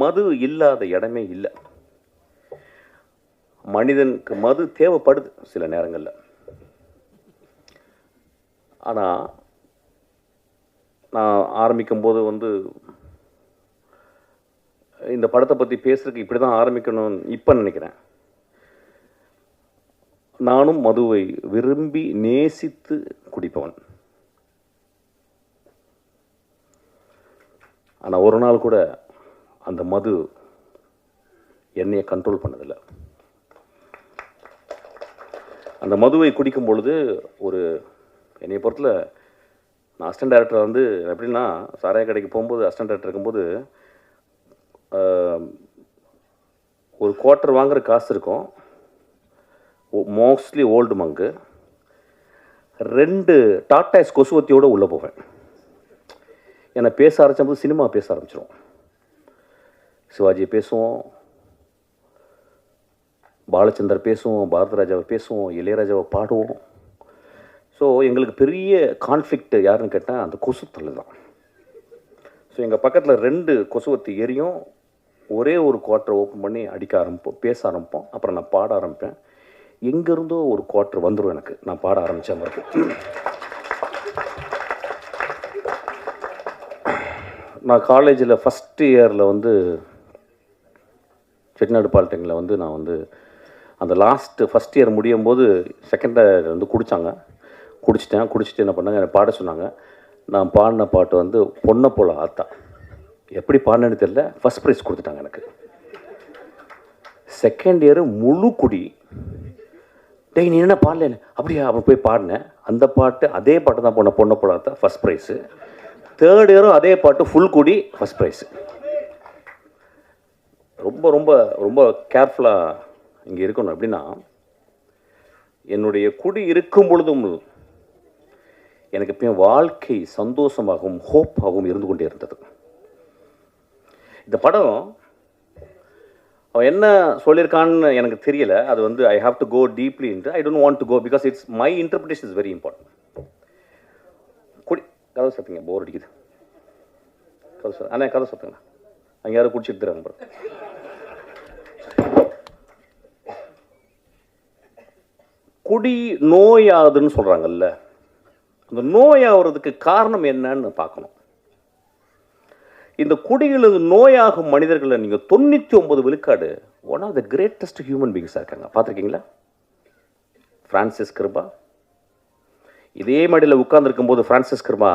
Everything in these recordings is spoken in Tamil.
மது இல்லாத இடமே இல்லை. மனிதனுக்கு மது தேவைப்படுது சில நேரங்களில். ஆனால் நான் ஆரம்பிக்கும்போது இந்த படத்தை பற்றி பேசுறதுக்கு இப்படி தான் ஆரம்பிக்கணும்னு இப்போ நினைக்கிறேன். நானும் மதுவை விரும்பி நேசித்து குடிப்பவன். ஆனால் ஒரு நாள் கூட அந்த மது என்னையை கண்ட்ரோல் பண்ணதில்லை. அந்த மதுவை குடிக்கும் பொழுது என்னைய பொறுத்தில் நான் அசிஸ்டன்ட் டைரக்டர் எப்படின்னா, சாராய கடைக்கு போகும்போது அசிஸ்டன்ட் டைரக்டர் இருக்கும்போது ஒரு குவார்ட்டர் வாங்குகிற காசு இருக்கும், மோஸ்ட்லி ஓல்டு மங்கு, 2 டாட்டாஸ் கொசுவத்தியோடு உள்ளே போவேன். என்னை பேச ஆரம்பிச்சபோது சினிமா பேச ஆரம்பிச்சிடும். சிவாஜியை பேசுவோம், பாலச்சந்தர் பேசுவோம், பாரத ராஜாவை பேசுவோம், இளையராஜாவை பாடுவோம். ஸோ எங்களுக்கு பெரிய கான்ஃப்ளிக்ட் யாருன்னு கேட்டால் அந்த கொசுத்தல் தான். ஸோ எங்கள் பக்கத்தில் 2 கொசுவத்தி எரியும். ஒரே ஒரு குவார்ட்டர் ஓப்பன் பண்ணி அடிக்க ஆரம்பிப்போம், பேச ஆரம்பிப்போம். அப்புறம் நான் பாட ஆரம்பிப்பேன். எங்கேருந்தோ ஒரு குவார்ட்டர் வந்துடும் எனக்கு, நான் பாட ஆரம்பித்த மாதிரி. நான் காலேஜில் ஃபஸ்ட் இயரில் செட்டிநாடு பாலிடெக்னில் நான் அந்த ஃபஸ்ட் இயர் முடியும் போது செகண்ட் இயர் குடிச்சிட்டு என்ன பண்ணாங்க, என்னை பாட சொன்னாங்க. நான் பாடின பாட்டு பொண்ணை போல ஆத்தா. எப்படி பாடினேன்னு தெரியல, ஃபஸ்ட் ப்ரைஸ் கொடுத்துட்டாங்க எனக்கு. செகண்ட் இயர் முழு குடி. டேய் நீ என்ன பாடல, அப்படியா? அப்புறம் போய் பாடினேன். அந்த பாட்டு அதே பாட்டு தான் பொண்ணை போல ஆத்தா, ஃபஸ்ட் ப்ரைஸு. தேர்ட் இயரும் அதே பாட்டு ஃபுல் குடி, ஃபஸ்ட் ப்ரைஸு. ரொம்ப ரொம்ப ரொம்ப கேர்ஃபுல்லாக இங்கே இருக்கணும். எப்படின்னா, என்னுடைய குடி இருக்கும் பொழுதும் எனக்கு எப்பயும் வாழ்க்கை சந்தோஷமாகவும் ஹோப்பாகவும் இருந்து கொண்டே இருந்தது. இந்த படம் அவன் என்ன சொல்லியிருக்கான்னு எனக்கு தெரியல. அது I have to go deeply into. I don't want to go because it's my interpretation is very important. கதை சத்துங்க, போர் அடிக்குது. கதை சத்துங்க, அங்கே யாரும் குடிச்சிட்டு தராங்க பாரு. குடி நோயாகுதுன்னு சொல்கிறாங்கல்ல, அந்த நோயாகிறதுக்கு காரணம் என்னன்னு பார்க்கணும். இந்த குடிகளுக்கு நோயாகும் மனிதர்களை நீங்கள் 99 விழுக்காடு one of the greatest human பீயிங்ஸாக இருக்காங்க. பார்த்துருக்கீங்களா? ஃப்ரான்சிஸ் கிருபா இதே மாதிரியில் உட்கார்ந்துருக்கும் போது, ஃப்ரான்சிஸ் கிருபா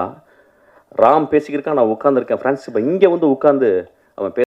ராம் பேசிக்கிருக்கான், நான் உட்காந்துருக்கேன். ஃப்ரான்சிஸ் கிருபா இங்கே உட்காந்து அவன்